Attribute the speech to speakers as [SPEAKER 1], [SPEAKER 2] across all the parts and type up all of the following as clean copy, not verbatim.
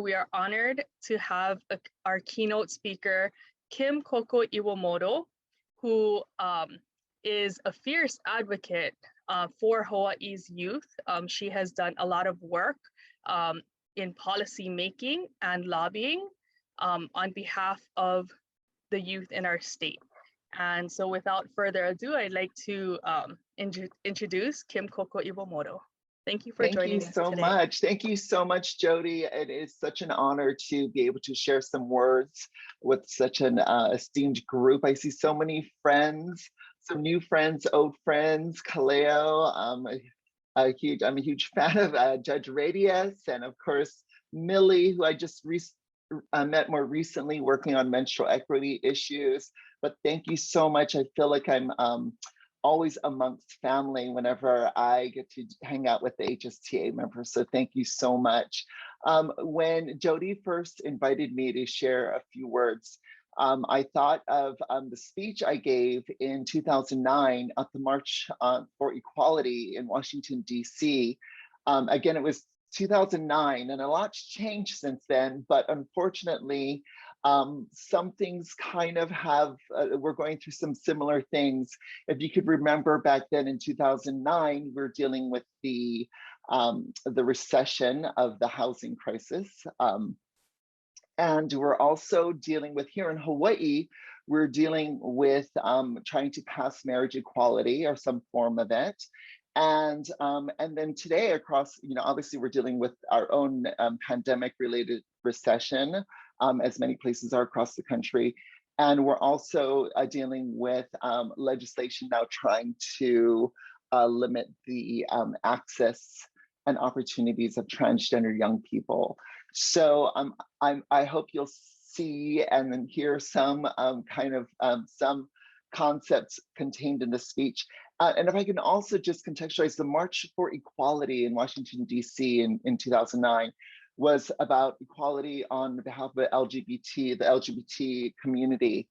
[SPEAKER 1] we are honored to have our keynote speaker, Kim Coco Iwamoto, who is a fierce advocate for Hawaii's youth. She has done a lot of work in policy making and lobbying on behalf of the youth in our state. And so without further ado, I'd like to introduce Kim Coco Iwamoto. Thank you for joining us today.
[SPEAKER 2] Thank you so much. Thank you so much, Jody. It is such an honor to be able to share some words with such an esteemed group. I see so many friends, some new friends, old friends, Kaleo. I'm a huge fan of Judge Radius, and of course, Millie, who I just met more recently working on menstrual equity issues. But thank you so much. I feel like I'm always amongst family whenever I get to hang out with the HSTA members. So thank you so much. When Jody first invited me to share a few words, I thought of the speech I gave in 2009 at the March for Equality in Washington, DC. Again, it was 2009 and a lot's changed since then, but unfortunately, some things kind of have, we're going through some similar things. If you could remember back then in 2009, we're dealing with the recession of the housing crisis. And we're also dealing with, here in Hawaii, we're dealing with trying to pass marriage equality or some form of it. And then today across, obviously we're dealing with our own pandemic related recession, as many places are across the country. And we're also dealing with legislation now trying to limit the access and opportunities of transgender young people. So I hope you'll see and then hear some some concepts contained in the speech. And if I can also just contextualize, the March for Equality in Washington, DC in 2009 was about equality on behalf of the LGBT community.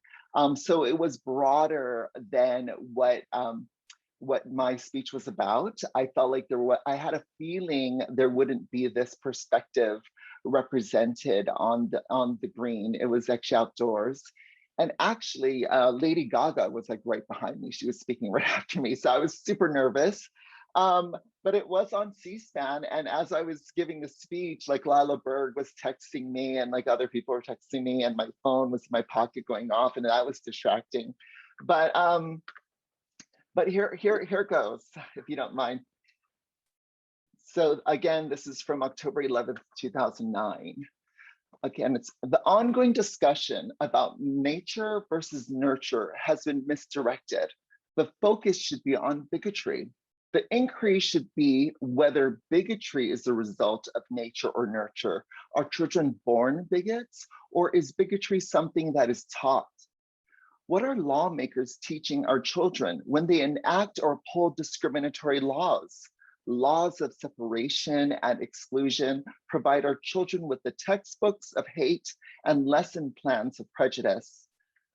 [SPEAKER 2] So it was broader than what my speech was about. I felt like I had a feeling there wouldn't be this perspective represented on the green. It was actually outdoors. And actually, Lady Gaga was like right behind me. She was speaking right after me. So I was super nervous, but it was on C-SPAN. And as I was giving the speech, like Lila Berg was texting me and like other people were texting me and my phone was in my pocket going off and that was distracting. But here goes, if you don't mind. So again, this is from October 11th, 2009. Again, it's the ongoing discussion about nature versus nurture has been misdirected. The focus should be on bigotry. The inquiry should be whether bigotry is the result of nature or nurture. Are children born bigots, or is bigotry something that is taught? What are lawmakers teaching our children when they enact or uphold discriminatory laws? Laws of separation and exclusion provide our children with the textbooks of hate and lesson plans of prejudice.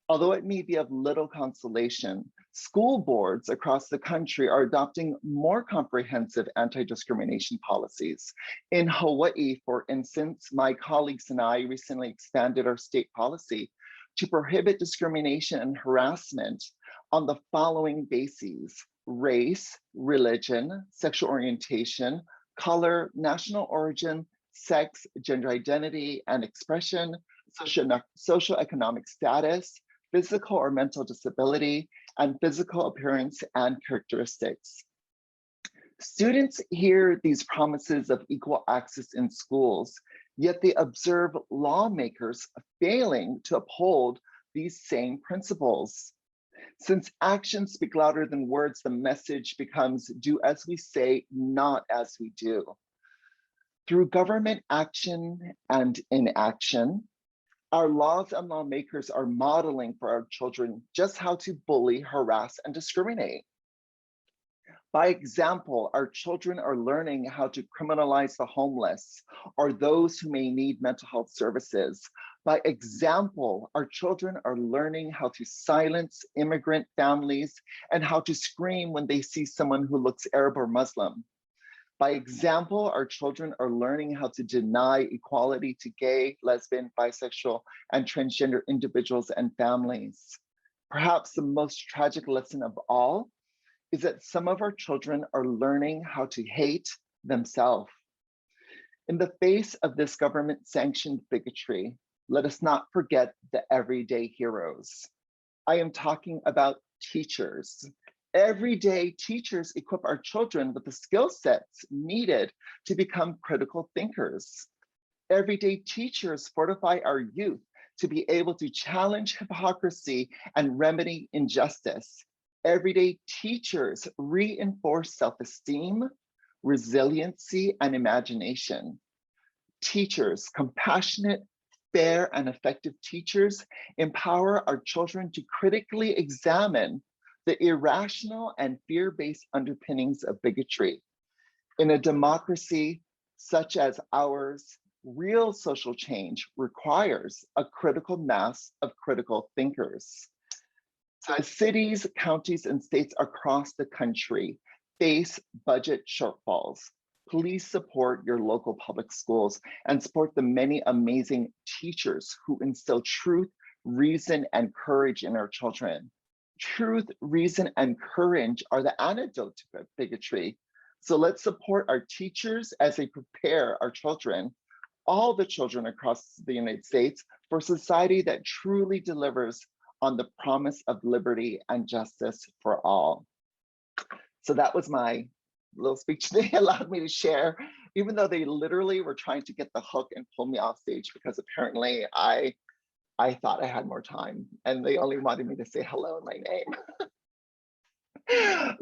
[SPEAKER 2] Although it may be of little consolation, school boards across the country are adopting more comprehensive anti-discrimination policies. In Hawaii, for instance, my colleagues and I recently expanded our state policy to prohibit discrimination and harassment on the following bases: race, religion, sexual orientation, color, national origin, sex, gender identity and expression, socioeconomic status, physical or mental disability, and physical appearance and characteristics. Students hear these promises of equal access in schools, yet they observe lawmakers failing to uphold these same principles. Since actions speak louder than words, the message becomes do as we say, not as we do. Through government action and inaction, our laws and lawmakers are modeling for our children just how to bully, harass, and discriminate. By example, our children are learning how to criminalize the homeless or those who may need mental health services. By example, our children are learning how to silence immigrant families and how to scream when they see someone who looks Arab or Muslim. By example, our children are learning how to deny equality to gay, lesbian, bisexual, and transgender individuals and families. Perhaps the most tragic lesson of all is that some of our children are learning how to hate themselves. In the face of this government-sanctioned bigotry, let us not forget the everyday heroes. I am talking about teachers. Everyday teachers equip our children with the skill sets needed to become critical thinkers. Everyday teachers fortify our youth to be able to challenge hypocrisy and remedy injustice. Everyday teachers reinforce self-esteem, resiliency, and imagination. Teachers, compassionate, fair, and effective teachers empower our children to critically examine the irrational and fear-based underpinnings of bigotry. In a democracy such as ours, real social change requires a critical mass of critical thinkers. So as cities, counties, and states across the country face budget shortfalls, please support your local public schools and support the many amazing teachers who instill truth, reason, and courage in our children. Truth, reason, and courage are the antidote to bigotry. So let's support our teachers as they prepare our children, all the children across the United States, for a society that truly delivers on the promise of liberty and justice for all. So that was my little speech they allowed me to share, even though they literally were trying to get the hook and pull me off stage because apparently I thought I had more time and they only wanted me to say hello and my name.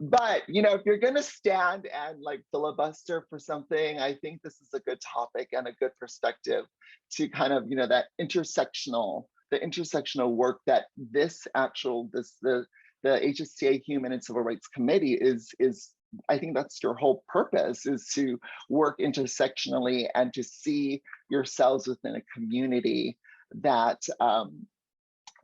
[SPEAKER 2] But if you're gonna stand and like filibuster for something, I think this is a good topic and a good perspective to kind of, that the intersectional work that the HSCA Human and Civil Rights Committee is I think that's your whole purpose, is to work intersectionally and to see yourselves within a community that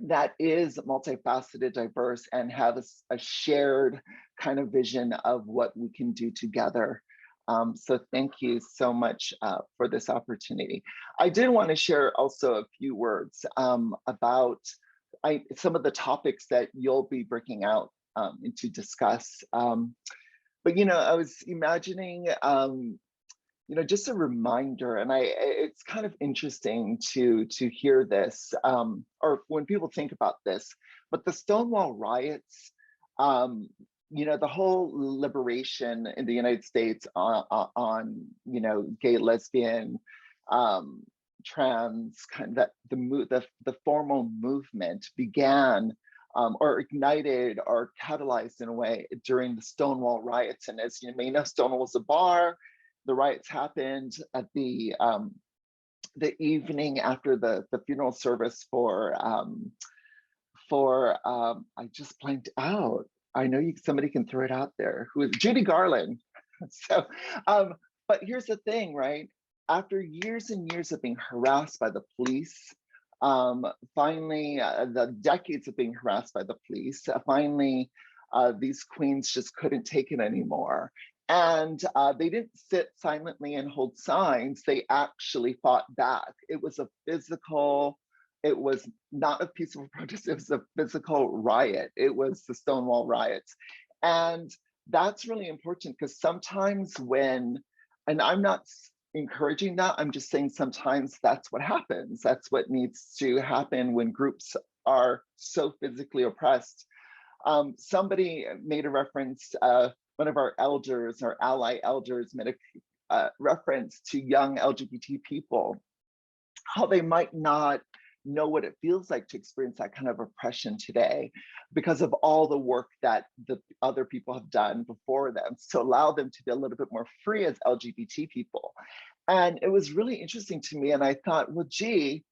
[SPEAKER 2] that is multifaceted, diverse, and have a shared kind of vision of what we can do together. So thank you so much for this opportunity. I did want to share also a few words about some of the topics that you'll be breaking out and to discuss. But I was imagining, just a reminder, and it's kind of interesting to hear this, or when people think about this, but the Stonewall riots, the whole liberation in the United States on gay, lesbian, trans, kind of the formal movement began or ignited or catalyzed in a way during the Stonewall riots. And as you may know, Stonewall was a bar. The riots happened at the evening after the funeral service for I just blanked out. I know somebody can throw it out there. Who is Judy Garland? So, but here's the thing, right? After years and years of being harassed by the police, finally, the decades of being harassed by the police, finally, these queens just couldn't take it anymore. And they didn't sit silently and hold signs. They actually fought back. It was not a peaceful protest, it was a physical riot. It was the Stonewall riots. And that's really important because sometimes and I'm not encouraging that, I'm just saying sometimes that's what happens. That's what needs to happen when groups are so physically oppressed. Somebody made a reference, one of our elders, our ally elders, made a reference to young LGBT people, how they might not know what it feels like to experience that kind of oppression today because of all the work that the other people have done before them to allow them to be a little bit more free as LGBT people. And it was really interesting to me. And I thought, well, gee,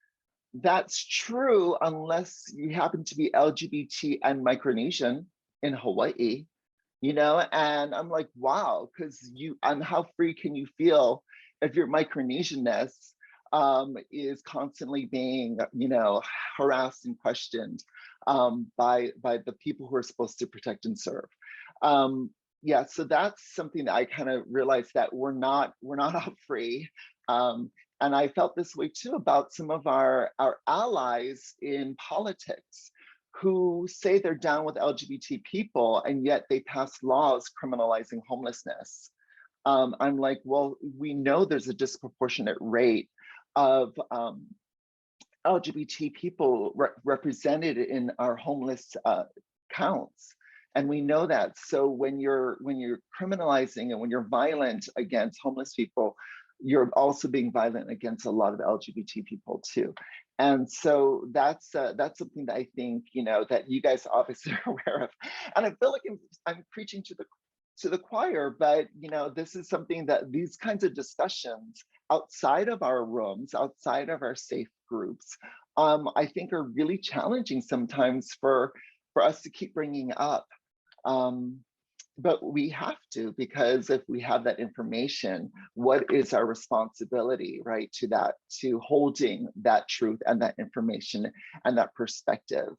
[SPEAKER 2] that's true unless you happen to be LGBT and Micronesian in Hawaii, and I'm like, wow, because and how free can you feel if your Micronesianness is constantly being, harassed and questioned by the people who are supposed to protect and serve. yeah, so that's something that I kind of realized that we're not all free. And I felt this way too about some of our allies in politics who say they're down with LGBT people and yet they pass laws criminalizing homelessness. I'm like, well, we know there's a disproportionate rate of LGBT people represented in our homeless counts. And we know that. So when you're criminalizing and when you're violent against homeless people, you're also being violent against a lot of LGBT people too. And so that's something that I think, you know, that you guys obviously are aware of. And I feel like I'm preaching to the choir, but you know, this is something that these kinds of discussions outside of our rooms, outside of our safe groups, I think are really challenging sometimes for us to keep bringing up. Um, but we have to, because if we have that information, what is our responsibility, right, to holding that truth and that information and that perspective?